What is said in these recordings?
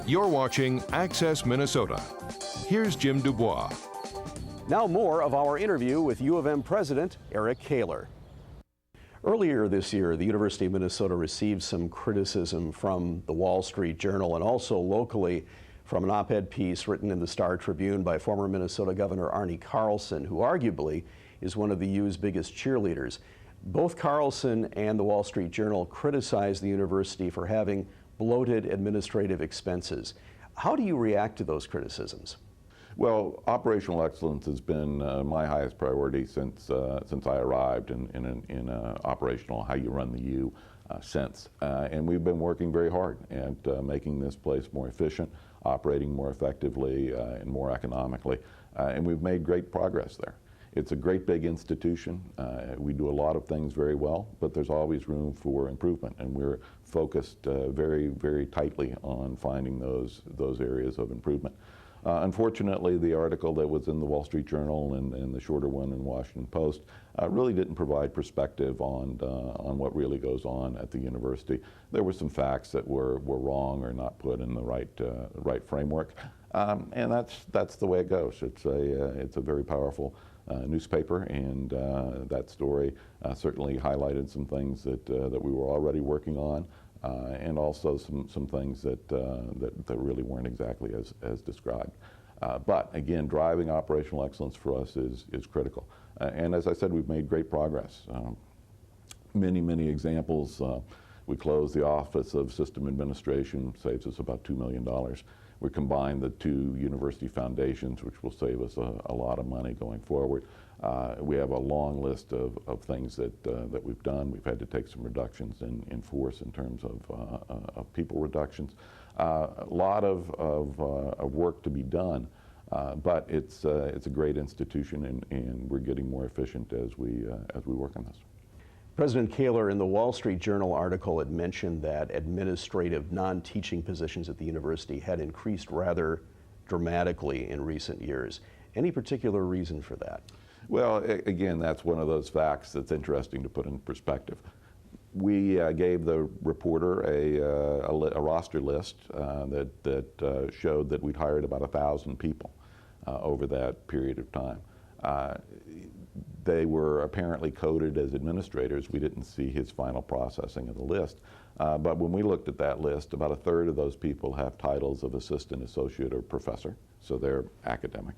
You're watching Access Minnesota. Here's Jim Dubois. Now more of our interview with U of M President Eric Kaler. Earlier this year, the University of Minnesota received some criticism from the Wall Street Journal and also locally from an op-ed piece written in the Star Tribune by former Minnesota Governor Arne Carlson, who arguably is one of the U's biggest cheerleaders. Both Carlson and the Wall Street Journal criticized the university for having bloated administrative expenses. How do you react to those criticisms? Well, operational excellence has been my highest priority since I arrived in operational, how you run the U sense. And we've been working very hard at making this place more efficient, operating more effectively and more economically. And we've made great progress there. It's a great big institution. We do a lot of things very well, but there's always room for improvement, and we're focused very, very tightly on finding those areas of improvement. Unfortunately, the article that was in the Wall Street Journal and the shorter one in Washington Post really didn't provide perspective on what really goes on at the university. There were some facts that were wrong or not put in the right framework, and that's the way it goes. It's a very powerful newspaper, and that story certainly highlighted some things that we were already working on. And also some things that really weren't exactly as described. But again, driving operational excellence for us is critical. And as I said, we've made great progress. Many examples. We closed the Office of System Administration, saves us about $2 million. We combined the two university foundations, which will save us a lot of money going forward. We have a long list of things that we've done. We've had to take some reductions in force in terms of people reductions. A lot of work to be done, but it's a great institution, and we're getting more efficient as we work on this. President Kaler, in the Wall Street Journal article, it mentioned that administrative non-teaching positions at the university had increased rather dramatically in recent years. Any particular reason for that? Well, again, that's one of those facts that's interesting to put in perspective. We gave the reporter a roster list that showed that we'd hired about 1,000 people over that period of time. They were apparently coded as administrators. We didn't see his final processing of the list. But when we looked at that list, about a third of those people have titles of assistant, associate, or professor, so they're academic.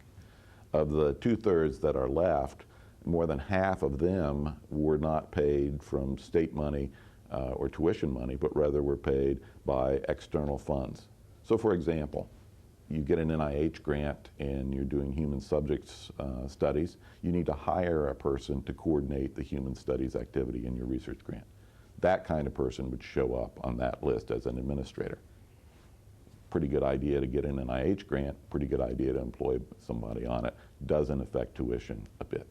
Of the 2/3 that are left, more than half of them were not paid from state money or tuition money, but rather were paid by external funds. So for example, you get an NIH grant and you're doing human subjects studies, you need to hire a person to coordinate the human studies activity in your research grant. That kind of person would show up on that list as an administrator. Pretty good idea to get an NIH grant, pretty good idea to employ somebody on it. Doesn't affect tuition a bit.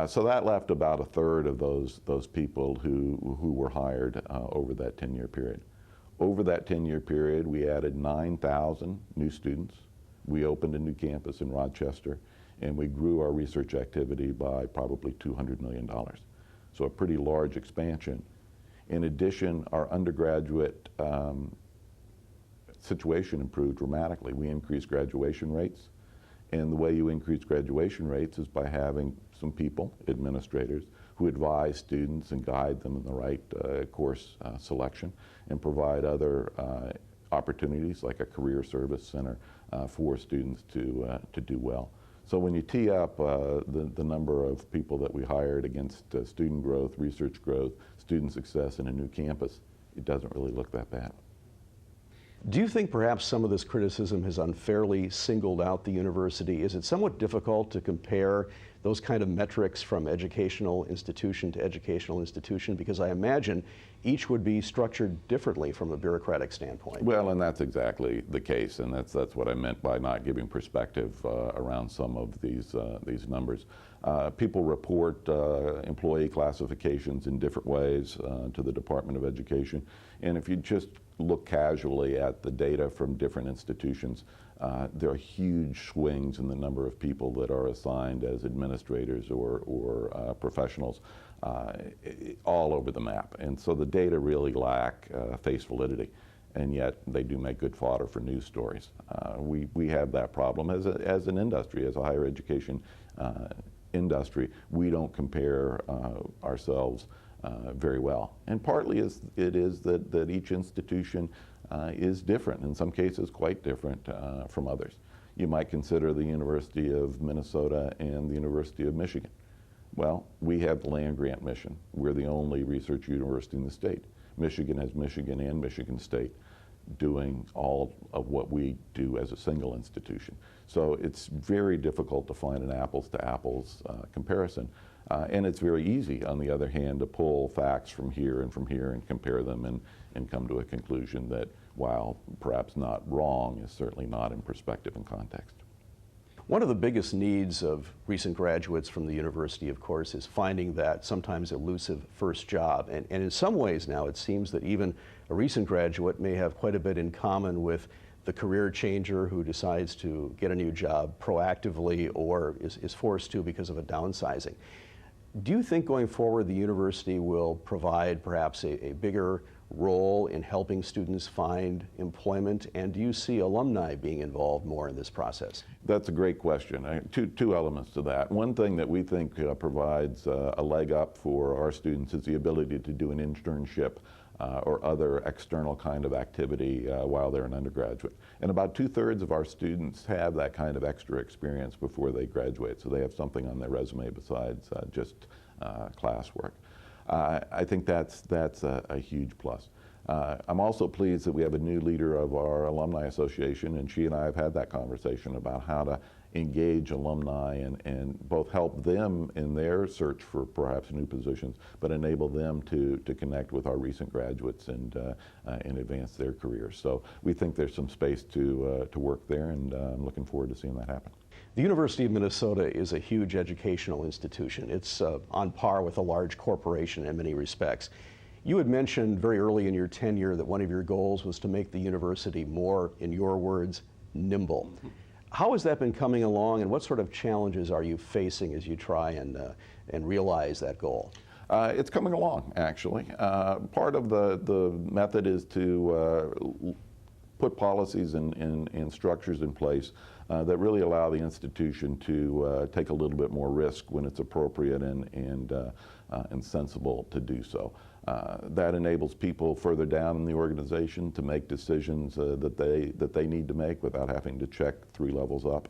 So that left about a third of those people who were hired over that 10-year period. Over that 10-year period, we added 9,000 new students. We opened a new campus in Rochester, and we grew our research activity by probably $200 million. So a pretty large expansion. In addition, our undergraduate situation improved dramatically. We increased graduation rates, and the way you increase graduation rates is by having some people, administrators, who advise students and guide them in the right course selection and provide other opportunities like a career service center for students to do well. So when you tee up the number of people that we hired against student growth, research growth, student success in a new campus, it doesn't really look that bad. Do you think perhaps some of this criticism has unfairly singled out the university? Is it somewhat difficult to compare those kind of metrics from educational institution to educational institution? Because I imagine each would be structured differently from a bureaucratic standpoint. Well, and that's exactly the case, and that's what I meant by not giving perspective around some of these numbers. People report employee classifications in different ways to the Department of Education, and if you just look casually at the data from different institutions, there are huge swings in the number of people that are assigned as administrators or professionals all over the map. And so the data really lack face validity. and yet they do make good fodder for news stories. We have that problem as an industry, as a higher education industry. We don't compare ourselves very well. And partly it is that each institution is different, in some cases quite different from others. You might consider the University of Minnesota and the University of Michigan. Well, we have the land-grant mission. We're the only research university in the state. Michigan has Michigan and Michigan State doing all of what we do as a single institution. So it's very difficult to find an apples-to-apples comparison. And it's very easy, on the other hand, to pull facts from here and compare them and come to a conclusion that, while perhaps not wrong, is certainly not in perspective and context. One of the biggest needs of recent graduates from the university, of course, is finding that sometimes elusive first job. And in some ways now, it seems that even a recent graduate may have quite a bit in common with the career changer who decides to get a new job proactively or is forced to because of a downsizing. Do you think going forward the university will provide perhaps a bigger role in helping students find employment, and do you see alumni being involved more in this process? That's a great question. Two elements to that. One thing that we think provides a leg up for our students is the ability to do an internship or other external kind of activity while they're an undergraduate. And about 2/3 of our students have that kind of extra experience before they graduate, so they have something on their resume besides just classwork. I think that's a huge plus. I'm also pleased that we have a new leader of our Alumni Association, and she and I have had that conversation about how to engage alumni and both help them in their search for perhaps new positions, but enable them to connect with our recent graduates and advance their careers. So we think there's some space to work there, and I'm looking forward to seeing that happen. The University of Minnesota is a huge educational institution. It's on par with a large corporation in many respects. You had mentioned very early in your tenure that one of your goals was to make the university more, in your words, nimble. How has that been coming along, and what sort of challenges are you facing as you try and realize that goal? It's coming along, actually. Part of the method is to put policies and structures in place that really allow the institution to take a little bit more risk when it's appropriate and sensible to do so. That enables people further down in the organization to make decisions that they need to make without having to check 3 levels up.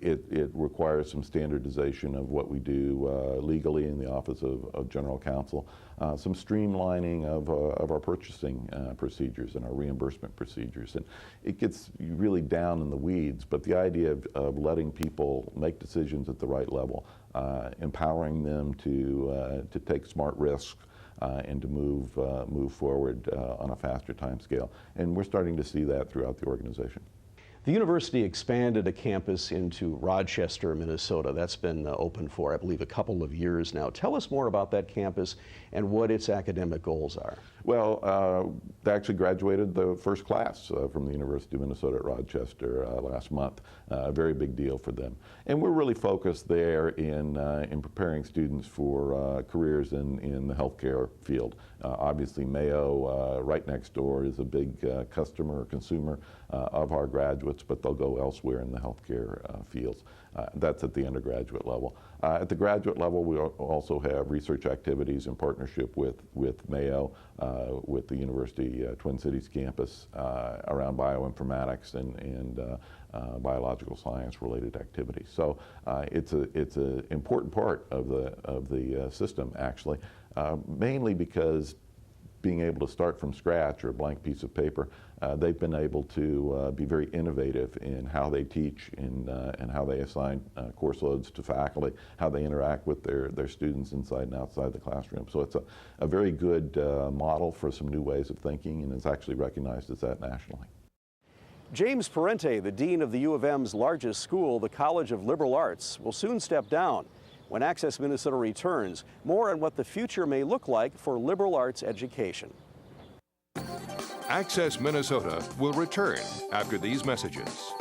It requires some standardization of what we do legally in the Office of General Counsel, some streamlining of our purchasing procedures and our reimbursement procedures. And it gets really down in the weeds, but the idea of letting people make decisions at the right level, empowering them to take smart risks, and to move forward on a faster time scale. And we're starting to see that throughout the organization. The university expanded a campus into Rochester, Minnesota. That's been open for, I believe, a couple of years now. Tell us more about that campus and what its academic goals are. Well, they actually graduated the first class from the University of Minnesota at Rochester last month. A very big deal for them. And we're really focused there in preparing students for careers in the healthcare field. Obviously, Mayo, right next door, is a big customer or consumer of our graduates, but they'll go elsewhere in the healthcare fields. That's at the undergraduate level. At the graduate level, we also have research activities in partnership with Mayo, with the University Twin Cities campus around bioinformatics and biological science related activities. So it's an important part of the system, actually, mainly because being able to start from scratch or a blank piece of paper, they've been able to be very innovative in how they teach and how they assign course loads to faculty, how they interact with their students inside and outside the classroom. So it's a very good model for some new ways of thinking, and it's actually recognized as that nationally. James Parente, the dean of the U of M's largest school, the College of Liberal Arts, will soon step down. When Access Minnesota returns, more on what the future may look like for liberal arts education. Access Minnesota will return after these messages.